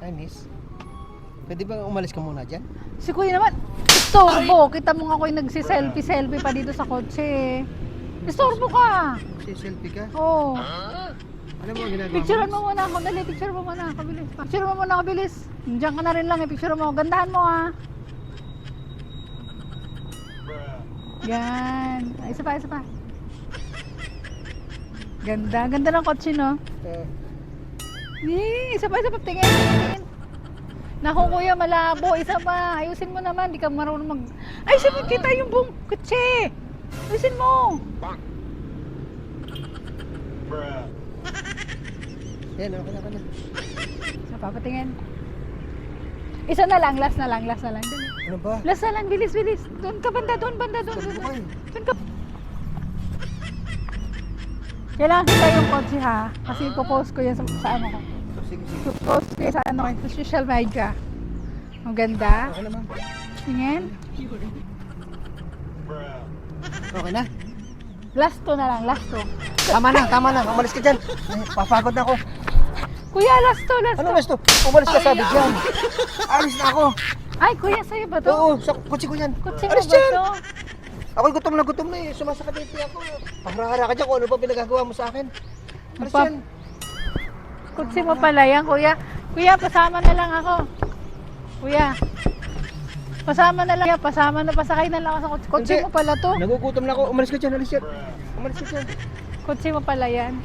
Hi, miss. Pwede ba umalis ka muna dyan? Si kuya naman, istorbo. Kita mo nga ako yung nagsiselfie-selfie pa dito sa kotse. Istorbo ka. Selfie ka? Oo. Ano mo ang ginagawa Picturean mo? mo muna ako. Dali, picture mo muna. Kabilis. Picture mo muna, kabilis. Diyan ka na rin lang. Picture mo. Gandahan mo ha. Yan. Ay, isa pa, isa pa. Ganda. Ganda ng kotse, no? Isa pa, isa pa. Tingin, tingin. Naku kuya, malabo. Isa pa. Ayusin mo naman. Di ka marunong mag... Ay, sabi kita yung buong kotse. Ayusin mo. Yan, okay na. Isa pa, patingin. Isa na lang. Last na lang. Last na lang. Dali. Ano ba? Last na lang. Bilis, bilis. Doon ka banda. Doon banda. Doon. Sabi ko Doon. kayo. Doon ka. Kailangan kita yung kotse ha. Kasi ipopost ko yan sa ano ko. Sige. Ipopost ko yan sa ano ko. Sa social media. Maganda. Okay na, ma'am. Tingin. Okay na? Last to na lang. Last to. Tama na. Umalis ka dyan. Ay, papagod na ako. Kuya, last to. Last Ano to. gusto? Umalis ka sabi dyan. Alis na ako. Ay, kuya, sa'yo ba to? Oo, sa kutsi ko yan. Kotse mo Alis ba dyan. to? Ako'y gutom na eh. Sumasakit ako. Paharara ka dyan kung ano ba pinagagawa mo sa akin. Alis Pap- dyan. Kotse mo pala yan, kuya. Kuya, pasama na lang ako. Kuya. Pasama na lang. Pasakay na lang ako sa kotse. Kotse Hindi. mo pala to. Nagugutom na ako. Umalis ka dyan. Alis dyan. Umalis ka dyan. Kotse mo pala yan.